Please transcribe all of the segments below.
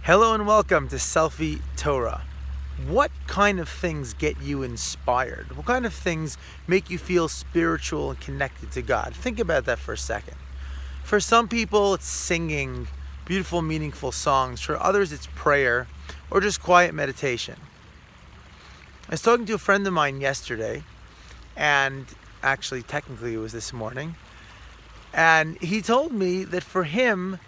Hello and welcome to Selfie Torah. What kind of things get you inspired? What kind of things make you feel spiritual and connected to God? Think about that for a second. For some people, it's singing beautiful, meaningful songs. For others, it's prayer or just quiet meditation. I was talking to a friend of mine yesterday, and actually, technically, it was this morning, and he told me that for him,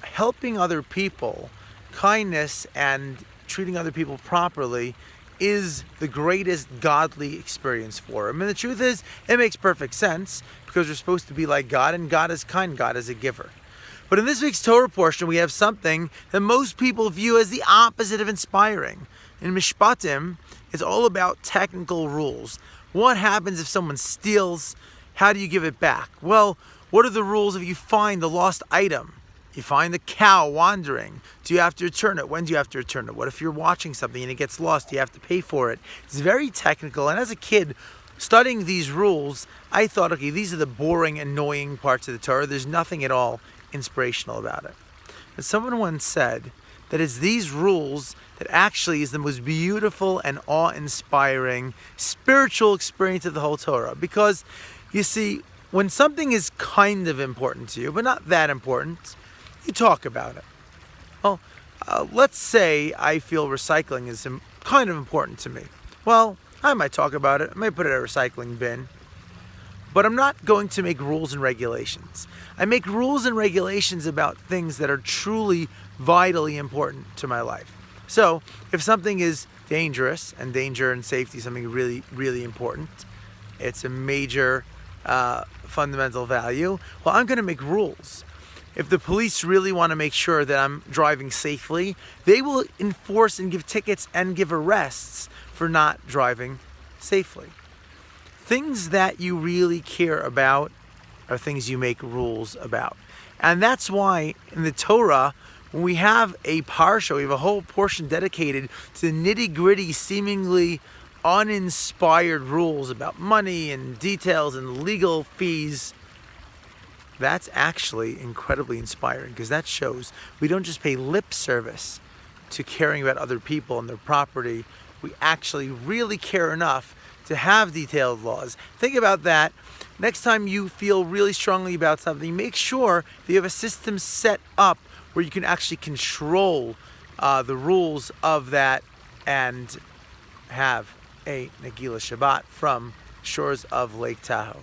helping other people, kindness and treating other people properly is the greatest godly experience for him. And the truth is, it makes perfect sense because we're supposed to be like God, and God is kind, God is a giver. But in this week's Torah portion, we have something that most people view as the opposite of inspiring. In Mishpatim, it's all about technical rules. What happens if someone steals? How do you give it back? Well, what are the rules if you find the lost item? You find the cow wandering. Do you have to return it? When do you have to return it? What if you're watching something and it gets lost? Do you have to pay for it? It's very technical. And as a kid, studying these rules, I thought, okay, these are the boring, annoying parts of the Torah. There's nothing at all inspirational about it. But someone once said that it's these rules that actually is the most beautiful and awe-inspiring spiritual experience of the whole Torah. Because, you see, when something is kind of important to you, but not that important, you talk about it. Well, let's say I feel recycling is kind of important to me. Well, I might talk about it. I might put it in a recycling bin. But I'm not going to make rules and regulations. I make rules and regulations about things that are truly vitally important to my life. So if something is dangerous, and danger and safety is something really, really important, it's a major fundamental value, well, I'm going to make rules. If the police really want to make sure that I'm driving safely, they will enforce and give tickets and give arrests for not driving safely. Things that you really care about are things you make rules about. And that's why in the Torah, when we have a parsha, we have a whole portion dedicated to nitty-gritty, seemingly uninspired rules about money and details and legal fees. That's actually incredibly inspiring because that shows we don't just pay lip service to caring about other people and their property. We actually really care enough to have detailed laws. Think about that. Next time you feel really strongly about something, make sure that you have a system set up where you can actually control the rules of that and have a Nagila Shabbat from shores of Lake Tahoe.